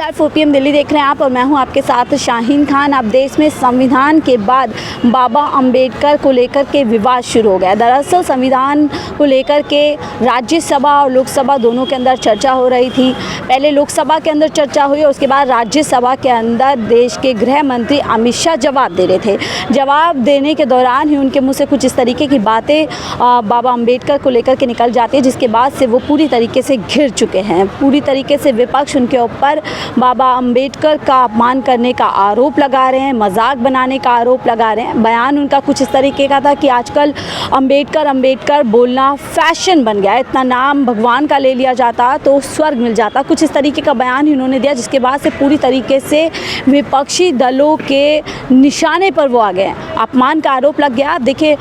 नमस्कार, 4 PM दिल्ली देख रहे हैं आप और मैं हूं आपके साथ शाहीन खान। अब देश में संविधान के बाद बाबा अंबेडकर को लेकर के विवाद शुरू हो गया। दरअसल संविधान को लेकर के राज्यसभा और लोकसभा दोनों के अंदर चर्चा हो रही थी। पहले लोकसभा के अंदर चर्चा हुई और उसके बाद राज्यसभा के अंदर देश के गृह मंत्री अमित शाह जवाब दे रहे थे। जवाब देने के दौरान ही उनके मुँह से कुछ इस तरीके की बातें बाबा अंबेडकर को लेकर के निकल जाती है, जिसके बाद से वो पूरी तरीके से घिर चुके हैं। पूरी तरीके से विपक्ष उनके ऊपर बाबा अंबेडकर का अपमान करने का आरोप लगा रहे हैं, मजाक बनाने का आरोप लगा रहे हैं। बयान उनका कुछ इस तरीके का था कि आजकल अंबेडकर बोलना फैशन बन गया है। इतना नाम भगवान का ले लिया जाता तो स्वर्ग मिल जाता। कुछ इस तरीके का बयान ही उन्होंने दिया, जिसके बाद से पूरी तरीके से विपक्षी दलों के निशाने पर वो आ गए। अपमान का आरोप लग गया। देखिए,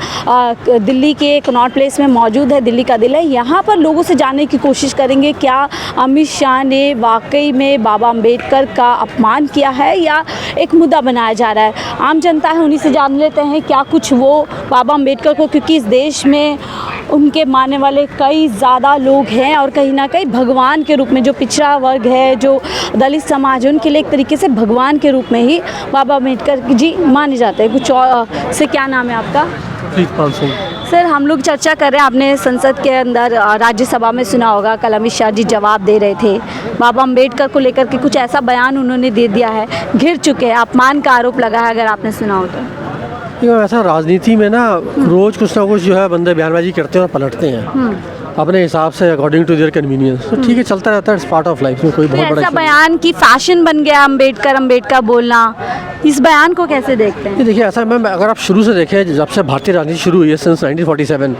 दिल्ली के कनॉट प्लेस में मौजूद है, दिल्ली का दिल है। यहाँ पर लोगों से जानने की कोशिश करेंगे क्या अमित शाह ने वाकई में बाबा अंबेडकर का अपमान किया है या एक मुद्दा बनाया जा रहा है। आम जनता है, उन्हीं से जान लेते हैं क्या कुछ वो बाबा अंबेडकर को, क्योंकि इस देश में उनके मानने वाले कई ज़्यादा लोग हैं और कहीं ना कहीं भगवान के रूप में जो पिछड़ा वर्ग है, जो दलित समाज है, उनके लिए एक तरीके से भगवान के रूप में ही बाबा अंबेडकर जी माने जाते हैं। कुछ और से क्या नाम है आपका? प्रीतपाल सिंह। सर, हम लोग चर्चा कर रहे हैं, आपने संसद के अंदर राज्यसभा में सुना होगा, कल अमित शाह जी जवाब दे रहे थे। बाबा अंबेडकर को लेकर के कुछ ऐसा बयान उन्होंने दे दिया है, घिर चुके हैं, अपमान का आरोप लगा है, अगर आपने सुना हो तो। ऐसा राजनीति में ना रोज कुछ ना कुछ जो है बंदे बयानबाजी करते हैं और पलटते हैं अपने हिसाब से, अकॉर्डिंग टू देयर कन्वीनियंस। तो ठीक है, चलता रहता है, इट्स पार्ट ऑफ लाइफ में कोई बहुत बड़ा ऐसा बयान की फैशन बन गया अंबेडकर बोलना, इस बयान को कैसे देखते हैं? देखिए, ऐसा मैम, अगर आप शुरू से देखें, जब से भारतीय राजनीति शुरू हुई है सिंस 1947,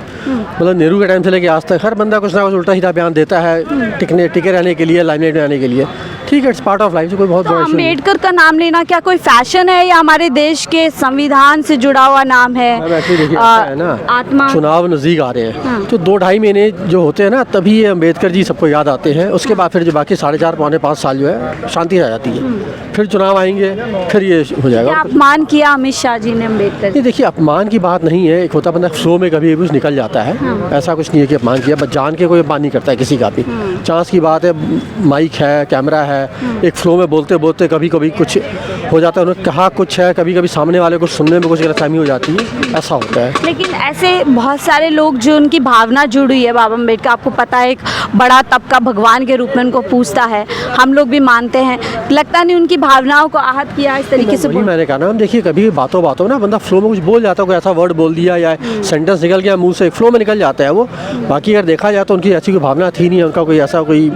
मतलब नेहरू के टाइम से लेके आज तक हर बंदा कुछ ना कुछ उल्टा सीधा बयान देता है टिके रहने के लिए, लाइमलाइट में आने के लिए। ठीक है, इट्स पार्ट ऑफ लाइफ, कोई बहुत बड़ा इशू नहीं। अंबेडकर का नाम लेना क्या कोई फैशन है या हमारे देश के संविधान से जुड़ा हुआ नाम है? वैसे देखिए, ऐसा है ना, आत्मा चुनाव नज़दीक आ रहे हैं तो 2-2.5 महीने जो होते हैं ना, तभी ये अंबेडकर जी सबको याद आते हैं। उसके बाद फिर जो बाकी 4.5 पौने 5 साल जो है शांति आ जाती है, फिर चुनाव आएंगे, फिर ये हो जाएगा। क्या अपमान किया अमित शाह जी ने अंबेडकर? ये देखिए, अपमान की बात नहीं है। एक होता बंदा फ्लो में कभी कुछ निकल जाता है, ऐसा कुछ नहीं है कि अपमान किया, बस जान के कोई अपमान नहीं करता है किसी का भी। चांस की बात है, माइक है, कैमरा है, एक फ्लो में बोलते बोलते कभी कभी कुछ हो जाता है। उन्होंने कहा कुछ है, कभी कभी सामने वाले को सुनने में कुछ गलतफहमी हो जाती है, ऐसा होता है। लेकिन ऐसे बहुत सारे लोग जो उनकी भावना जुड़ी हुई है बाबा अंबेडकर, आपको पता है, एक बड़ा तबका भगवान के रूप में उनको पूजता है, हम लोग भी मानते हैं। लगता नहीं उनकी भावनाओं को आहत किया इस तरीके से? मैंने कहा ना, देखिए, कभी बातों बातों ना बंदा फ्लो में कुछ बोल जाता है, कोई ऐसा वर्ड बोल दिया या सेंटेंस निकल गया मुंह से, फ्लो में निकल जाता है वो। बाकी अगर देखा जाए तो उनकी ऐसी कोई भावना थी नहीं, उनका कोई ऐसा कोई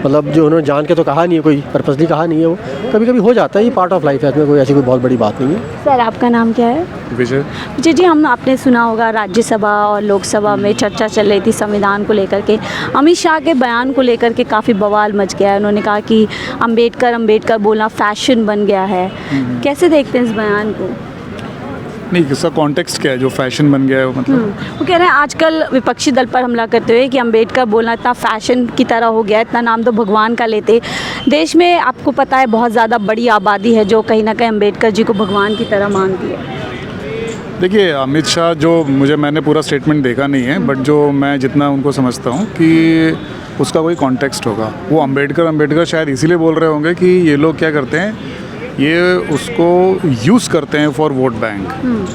मतलब जो उन्होंने जान के तो कहा नहीं है, कोई पर्पसली कहा नहीं है। वो कभी कभी हो जाता है, ये पार्ट ऑफ लाइफ है, इसमें कोई ऐसी कोई बहुत बड़ी बात नहीं है। सर, आपका नाम क्या है? विजय। जी, आपने सुना होगा राज्यसभा और लोकसभा में चर्चा चल रही थी संविधान को लेकर के। अमित शाह के बयान को लेकर के काफ़ी बवाल मच गया है। उन्होंने कहा कि अंबेडकर बोलना फैशन बन गया है। कैसे देखते हैं इस बयान को? नहीं, इसका कॉन्टेक्स्ट क्या है जो फैशन बन गया है? मतलब वो कह रहे हैं आजकल विपक्षी दल पर हमला करते हुए कि अंबेडकर बोलना इतना फैशन की तरह हो गया, इतना नाम तो भगवान का लेते। देश में आपको पता है बहुत ज़्यादा बड़ी आबादी है जो कहीं ना कहीं अंबेडकर जी को भगवान की तरह मानती है। देखिए, अमित शाह जो मैंने पूरा स्टेटमेंट देखा नहीं है, बट जो मैं जितना उनको समझता हूँ कि उसका कोई कॉन्टेक्स्ट होगा। वो अंबेडकर शायद इसीलिए बोल रहे होंगे कि ये लोग क्या करते हैं, ये उसको यूज़ करते हैं for vote bank,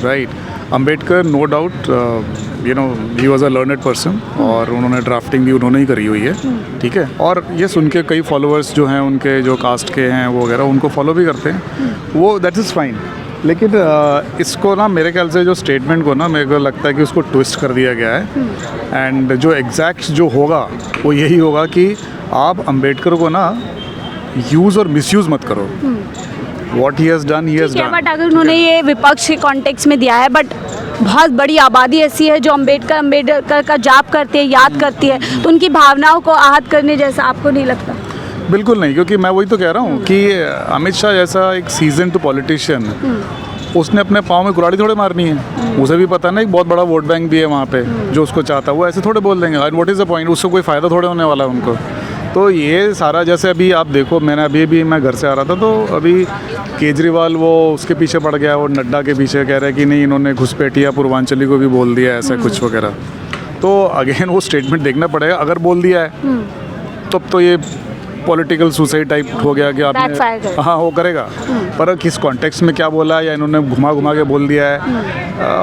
right. Ambedkar no doubt ही वाज अ लर्नड पर्सन और उन्होंने ड्राफ्टिंग भी उन्होंने ही करी हुई है, ठीक है। और ये सुन के कई फॉलोअर्स जो हैं उनके, जो कास्ट के हैं वो वगैरह, उनको फॉलो भी करते हैं, वो दैट इज़ फाइन। लेकिन इसको ना, मेरे ख्याल से जो स्टेटमेंट को ना, मेरे को लगता है कि उसको ट्विस्ट कर दिया गया है। एंड जो एग्जैक्ट जो होगा वो यही होगा कि आप अंबेडकर को ना यूज़ और मिसयूज़ मत करो। What he has done, he has done. But अगर उन्होंने ये विपक्ष के कॉन्टेक्स्ट में दिया है, बट बहुत बड़ी आबादी ऐसी है जो अंबेडकर का जाप करती है, याद करती है, तो उनकी भावनाओं को आहत करने जैसा आपको नहीं लगता? बिल्कुल नहीं, क्योंकि मैं वही तो कह रहा हूँ कि अमित शाह जैसा एक सीजन टू पॉलिटिशियन, उसने अपने पाँव में कुल्हाड़ी थोड़े मारनी है। उसे भी पता ना, एक बहुत बड़ा वोट बैंक भी है वहाँ पे जो उसको चाहता है, वो ऐसे थोड़े बोल देंगे। And what is the point, उससे कोई फ़ायदा थोड़े होने वाला है उनको। तो ये सारा, जैसे अभी आप देखो, मैंने अभी मैं घर से आ रहा था तो अभी केजरीवाल वो उसके पीछे पड़ गया, और नड्डा के पीछे कह रहे हैं कि नहीं, इन्होंने घुसपैठिया पूर्वांचली को भी बोल दिया ऐसा कुछ वगैरह। तो अगेन वो स्टेटमेंट देखना पड़ेगा। अगर बोल दिया है तब तो ये पॉलिटिकल सुसाइड टाइप हो गया कि Backfire आपने करेगा। हाँ वो करेगा, पर किस कॉन्टेक्स्ट में क्या बोला या इन्होंने घुमा घुमा के बोल दिया है,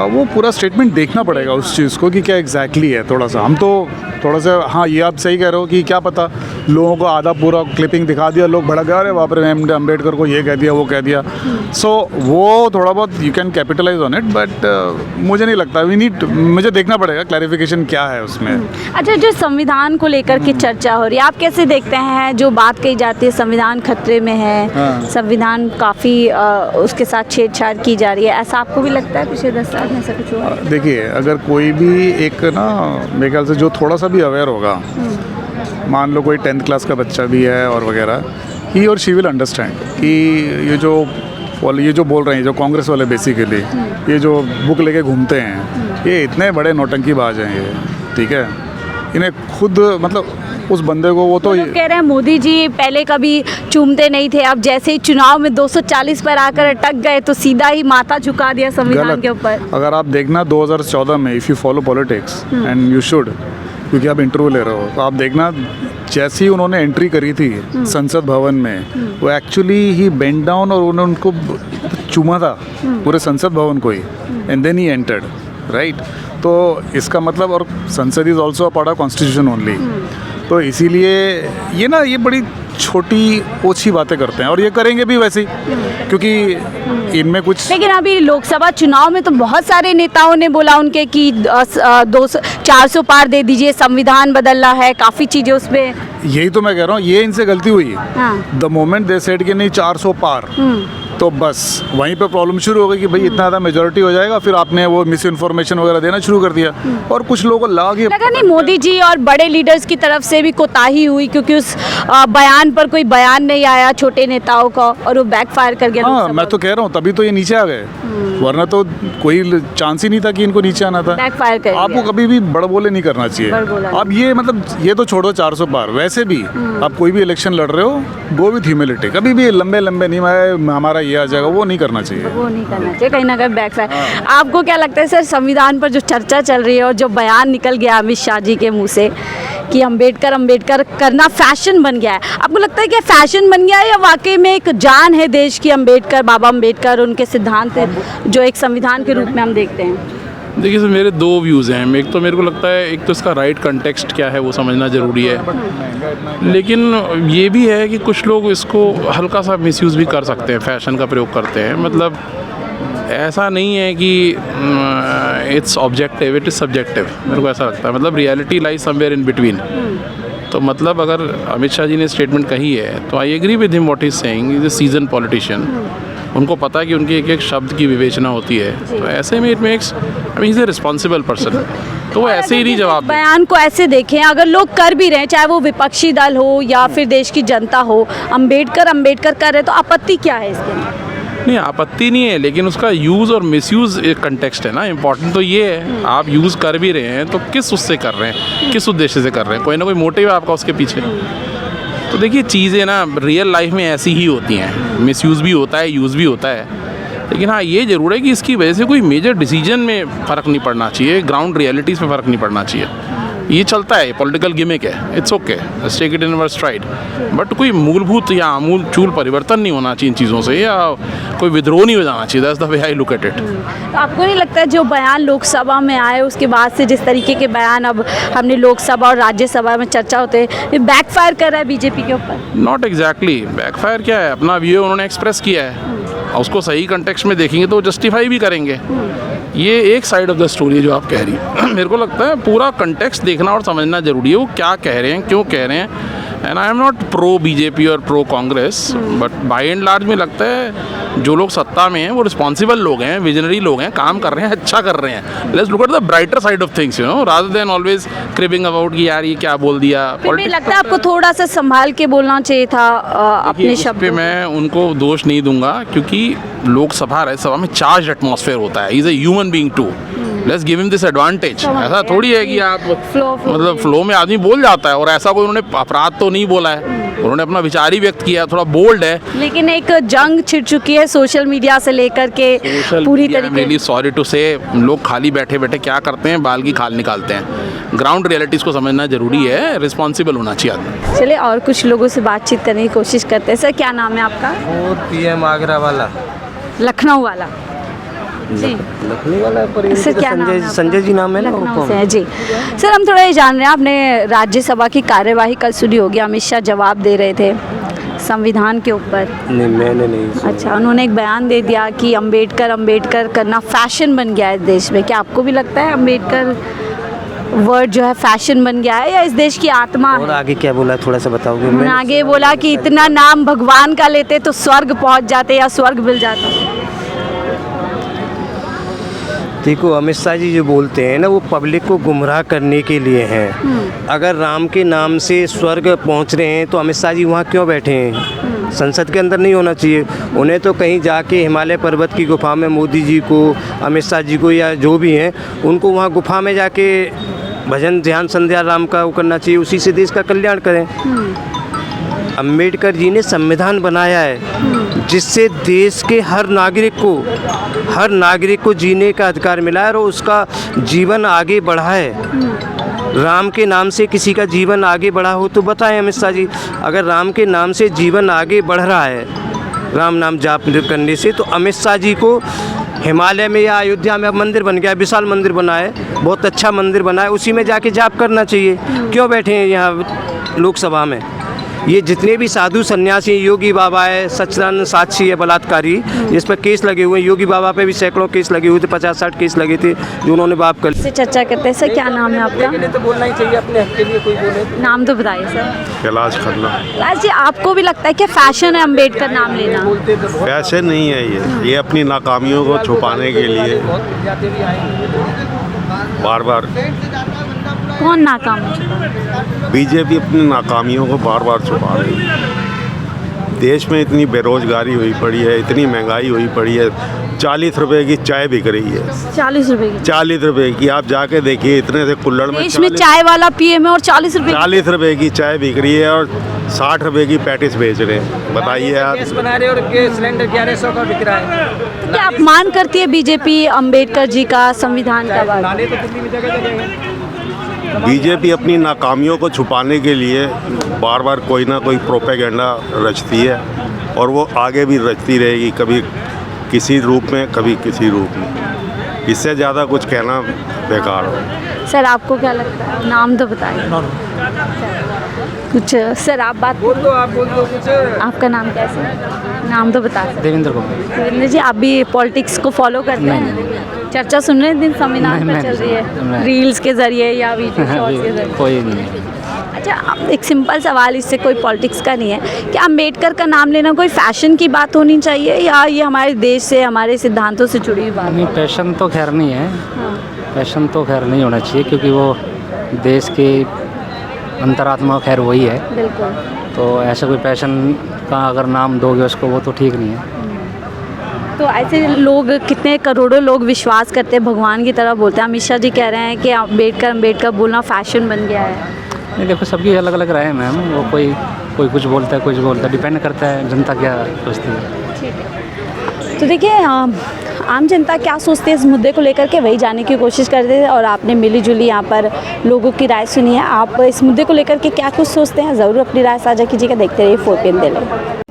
वो पूरा स्टेटमेंट देखना पड़ेगा उस चीज़ को कि क्या एग्जैक्टली है। थोड़ा सा हम तो थोड़ा सा, हाँ ये आप सही कह रहे हो कि क्या पता लोगों को आधा पूरा क्लिपिंग दिखा दिया, लोग भड़क गए, अरे बाप रे अम्बेडकर को ये कह दिया वो कह दिया। सो वो थोड़ा बहुत you can capitalise on it, but मुझे नहीं लगता मुझे देखना पड़ेगा क्लैरिफिकेशन क्या है उसमें। अच्छा, जो संविधान को लेकर के चर्चा हो रही है, आप कैसे देखते हैं? जो बात कही जाती है संविधान खतरे में है, हाँ। संविधान काफ़ी उसके साथ छेड़छाड़ की जा रही है, ऐसा आपको भी लगता है पिछले 10 साल में ऐसा कुछ हुआ? देखिए, अगर कोई भी एक ना मेरे ख्याल से जो थोड़ा सा भी अवेयर होगा, मान लो कोई 10th क्लास का बच्चा भी है और वगैरह, ही और शी विल अंडरस्टैंड कि ये जो बोल रहे हैं, जो कांग्रेस वाले बेसिकली ये जो बुक लेके घूमते हैं, ये इतने बड़े नौटंकीबाज हैं ये, ठीक है। इन्हें खुद मतलब उस बंदे को वो तो लोग कह रहे हैं मोदी जी पहले कभी चूमते नहीं थे, अब जैसे ही चुनाव में 240 पर आकर अटक गए तो सीधा ही माथा झुका दिया संविधान के ऊपर। अगर आप देखना 2014 में, if you follow politics and you should, क्योंकि आप इंटरव्यू ले रहे हो, तो आप देखना जैसे ही उन्होंने एंट्री करी थी संसद भवन में, वो एक्चुअली ही बेंड डाउन और उन्होंने उनको चूमा था पूरे संसद भवन को ही, and then he entered, right. तो इसका मतलब, और संसद is also a part of constitution only, तो इसीलिए ये बड़ी छोटी ओछी बातें करते हैं और ये करेंगे भी वैसे ही, क्योंकि इनमें कुछ। लेकिन अभी लोकसभा चुनाव में तो बहुत सारे नेताओं ने बोला उनके कि 400 पार दे दीजिए, संविधान बदलना है, काफ़ी चीज़ें उसमें। यही तो मैं कह रहा हूँ, ये इनसे गलती हुई। हाँ। द मोमेंट दे सेड कि नहीं 400 पार, तो बस वहीं पे प्रॉब्लम शुरू हो गई कि भाई इतना ज़्यादा मेजोरिटी हो जाएगा, फिर आपने वो मिस इन्फॉर्मेशन वगैरह देना शुरू कर दिया और कुछ लोगों को लगा नहीं मोदी जी और बड़े लीडर्स की तरफ से भी कोताही हुई, क्योंकि उस बयान पर कोई बयान नहीं आया छोटे नेताओं का और वो बैकफायर कर गया। हाँ, मैं तो कह रहा हूँ तभी तो ये नीचे आ गए, वरना तो कोई चांस ही नहीं था कि इनको नीचे आना था। बैकफायर कर आपको कभी भी बड़बोले नहीं करना चाहिए। अब ये मतलब ये तो छोड़ो 400 पार, वैसे भी आप कोई भी इलेक्शन लड़ रहे हो, गो विथ ह्यूमिलिटी, कभी भी लंबे नहीं हमारा ये आ जाएगा, वो नहीं करना चाहिए, वो नहीं करना चाहिए, कहीं ना कहीं बैकफायर। आपको क्या लगता है सर, संविधान पर जो चर्चा चल रही है और जो बयान निकल गया अमित शाह जी के मुंह से कि अम्बेडकर करना फैशन बन गया है, आपको लगता है कि फैशन बन गया है या वाकई में एक जान है देश की अम्बेडकर, बाबा अम्बेडकर, उनके सिद्धांत जो एक संविधान के रूप में हम देखते हैं? देखिए सर, मेरे दो व्यूज़ हैं। एक तो मेरे को लगता है, एक तो इसका राइट कंटेक्स्ट क्या है वो समझना ज़रूरी है, लेकिन ये भी है कि कुछ लोग इसको हल्का सा मिसयूज़ भी कर सकते हैं, फैशन का प्रयोग करते हैं। मतलब ऐसा नहीं है कि it's objective, it is subjective, मेरे को ऐसा लगता है। मतलब reality lies somewhere in between. तो मतलब अगर अमित शाह जी ने स्टेटमेंट कही है तो I agree with him what is saying, is a season politician, उनको पता है कि उनके एक एक शब्द की विवेचना होती है, तो ऐसे में it makes, I mean is a responsible person, तो वो ऐसे ही नहीं जवाब दे। बयान को ऐसे देखें, अगर लोग कर भी रहे हैं, चाहे वो विपक्षी दल हो या फिर देश की जनता हो, अम्बेडकर कर रहे, तो आपत्ति क्या है इसके? नहीं, आपत्ति नहीं है, लेकिन उसका यूज़ और मिसयूज़ एक कंटेक्स्ट है ना। इम्पॉर्टेंट तो ये है, आप यूज़ कर भी रहे हैं तो किस उससे कर रहे हैं, किस उद्देश्य से कर रहे हैं, कोई ना कोई मोटिव है आपका उसके पीछे। तो देखिए, चीज़ें ना रियल लाइफ में ऐसी ही होती हैं, मिसयूज़ भी होता है, यूज़ भी होता है, लेकिन हाँ ये ज़रूर है कि इसकी वजह से कोई मेजर डिसीजन में फ़र्क नहीं पड़ना चाहिए, ग्राउंड रियलिटीज़ में फ़र्क नहीं पड़ना चाहिए। ये चलता है, पॉलिटिकल गिमिक है, it's okay, let's take it in our stride, but कोई मूलभूत या आमूल चूल परिवर्तन नहीं होना चाहिए इन चीज़ों से, या कोई विद्रोह नहीं हो जाना चाहिए। That's the way I look at it. तो आपको नहीं लगता है जो बयान लोकसभा में आए उसके बाद से जिस तरीके के बयान अब हमने लोकसभा और राज्यसभा में चर्चा होते हैं, ये बैकफायर कर रहा है बीजेपी के ऊपर? नॉट एग्जैक्टली बैकफायर, क्या है, अपना व्यू उन्होंने एक्सप्रेस किया है, उसको सही कंटेक्स्ट में देखेंगे तो जस्टिफाई भी करेंगे। ये एक साइड ऑफ द स्टोरी है जो आप कह रही हैं। मेरे को लगता है पूरा कंटेक्स्ट देखना और समझना जरूरी है, वो क्या कह रहे हैं, क्यों कह रहे हैं। And I am not pro BJP और pro Congress, but by and large में लगता है जो लोग सत्ता में हैं वो रिस्पॉन्सिबल लोग हैं, विजनरी लोग हैं, काम कर रहे हैं, अच्छा कर रहे हैं। Let's look at the brighter side of things, you know, rather than always cribbing about कि यार ये क्या बोल दिया। फिर लगता है आपको थोड़ा सा संभाल के बोलना चाहिए था अपने शब्द पे। मैं उनको दोष नहीं दूंगा, क्योंकि लोकसभा राज्यसभा में चार्ज एटमॉस्फेयर होता है, is a human being too, let's give him this advantage. ऐसा थोड़ी है कि आप मतलब फ्लो में आदमी बोल जाता है, और ऐसा कोई उन्होंने अपराध तो नहीं बोला है, उन्होंने अपना विचार ही व्यक्त किया, थोड़ा बोल्ड है। लेकिन एक जंग छिड़ चुकी है सोशल मीडिया से लेकर के पूरी तरीके। रियली सॉरी टू से, लोग खाली बैठे बैठे क्या करते हैं, बाल की खाल निकालते हैं। ग्राउंड रियलिटीज़ को समझना जरूरी है, रिस्पॉन्सिबल होना चाहिए आदमी। चलिए और कुछ लोगों से बातचीत करने की कोशिश करते हैं। सर क्या नाम है आपका? वो पीएम आगरा वाला, लखनऊ वाला जी, लखनऊ वाला पर सर क्या नाम है आपका? संजय जी नाम है ना। लखनऊ से है जी। सर हम थोड़ा ये जान रहे हैं, आपने राज्यसभा की कार्यवाही कल शुरू होगी, अमित शाह जवाब दे रहे थे संविधान के ऊपर। नहीं, मैंने नहीं सुना। अच्छा, उन्होंने एक बयान दे दिया कि अंबेडकर करना फैशन बन गया है इस देश में। क्या आपको भी लगता है अंबेडकर वर्ड जो है फैशन बन गया है या इस देश की आत्मा और है? आगे क्या बोला, थोड़ा सा बताओगे? उन्होंने आगे बोला कि इतना नाम भगवान का लेते तो स्वर्ग पहुंच जाते या स्वर्ग मिल जाता। देखो, अमित शाह जी जो बोलते हैं ना, वो पब्लिक को गुमराह करने के लिए हैं। अगर राम के नाम से स्वर्ग पहुंच रहे हैं तो अमित शाह जी वहाँ क्यों बैठे हैं? संसद के अंदर नहीं होना चाहिए। उन्हें तो कहीं जाके हिमालय पर्वत की गुफा में मोदी जी को, अमित शाह जी को या जो भी हैं, उनको वहाँ गुफा में जाके भजन ध्यान संध्या राम का वो करना चाहिए। उसी से देश का कल्याण करें। अम्बेडकर जी ने संविधान बनाया है जिससे देश के हर नागरिक को जीने का अधिकार मिला है और उसका जीवन आगे बढ़ा है। राम के नाम से किसी का जीवन आगे बढ़ा हो तो बताएं अमित शाह जी। अगर राम के नाम से जीवन आगे बढ़ रहा है, राम नाम जाप करने से, तो अमित शाह जी को हिमालय में या अयोध्या में अब मंदिर बन गया है, विशाल मंदिर बना है, बहुत अच्छा मंदिर बना है, उसी में जाके जाप करना चाहिए। क्यों बैठे हैं यहाँ लोकसभा में? ये जितने भी साधु सन्यासी, योगी बाबा है, सच्चिदानंद साक्षी है बलात्कारी, इस पर केस लगे हुए हैं। योगी बाबा पे भी सैकड़ों केस लगे हुए थे, 50-60 केस लगे थे जो उन्होंने बाप कर। से चर्चा करते हैं। सर क्या नाम है आपका? तो बोलना ही चाहिए अपने हक के लिए, कोई बोले। नाम तो बताइए सर। कैलाश खन्ना। लाल जी, आपको भी लगता है कि फैशन है अंबेडकर नाम लेना? फैशन नहीं है ये अपनी नाकामियों को छुपाने के लिए बार बार कौन नाकाम है? बीजेपी अपनी नाकामियों को बार बार छुपा रही है। देश में इतनी बेरोजगारी हुई पड़ी है, इतनी महंगाई हुई पड़ी है, 40 रुपए की चाय बिक रही है। 40 रुपए की? 40 रुपए की। आप जाके देखिए, इतने से कुल्लड़ में देश में चाय वाला पिए में और 40 रुपए 40 रुपए की चाय बिक रही है और 60 रुपए की पैटिस बेच रहे हैं। बताइए आप। गैस बना रहे और सिलेंडर 1100 का बिक रहा है। तो क्या अपमान करती है बीजेपी अंबेडकर जी का, संविधान का? बात नाले तो दिल्ली में जगह बीजेपी अपनी नाकामियों को छुपाने के लिए बार बार कोई ना कोई प्रोपेगेंडा रचती है और वो आगे भी रचती रहेगी, कभी किसी रूप में, कभी किसी रूप में। इससे ज़्यादा कुछ कहना बेकार हो। सर आपको क्या लगता है? नाम तो बताइए कुछ। सर आप बात बोल दो, आप बोल दो कुछ। आपका नाम कैसे है? नाम तो बता सकते। देवेंद्र कुमार। देवेंद्र जी, आप भी पॉलिटिक्स को फॉलो करते हैं? चर्चा सुन रहे हैं दिन संविधान पर चल रही है, रील्स के जरिए या वीडियो शॉर्ट्स के जरिए? कोई नहीं। अच्छा, अब एक सिंपल सवाल, इससे कोई पॉलिटिक्स का नहीं है, क्या अंबेडकर का नाम लेना कोई फैशन की बात होनी चाहिए या ये हमारे देश से, हमारे सिद्धांतों से जुड़ी हुई बात नहीं, है? पैशन तो खैर नहीं है। हाँ। पैशन तो खैर नहीं होना चाहिए क्योंकि वो देश की अंतरात्मा खैर वही है। बिल्कुल। तो ऐसा कोई पैशन का अगर नाम दोगे उसको, वो तो ठीक नहीं है। तो ऐसे लोग, कितने करोड़ों लोग विश्वास करते हैं, भगवान की तरह बोलते हैं। अमित शाह जी कह रहे हैं कि अंबेडकर बोलना फैशन बन गया है। नहीं, देखो सबकी अलग अलग राय है मैम। वो कोई कुछ बोलता है, कुछ बोलता है, डिपेंड करता है जनता क्या सोचती है। ठीक है, तो देखिए आम जनता क्या सोचती है इस मुद्दे को लेकर के, वही जानने की कोशिश करते थे और आपने मिली जुली यहाँ पर लोगों की राय सुनी है। आप इस मुद्दे को लेकर के क्या कुछ सोचते हैं, ज़रूर अपनी राय साझा कीजिएगा। देखते रहिए 4PM दिल्ली।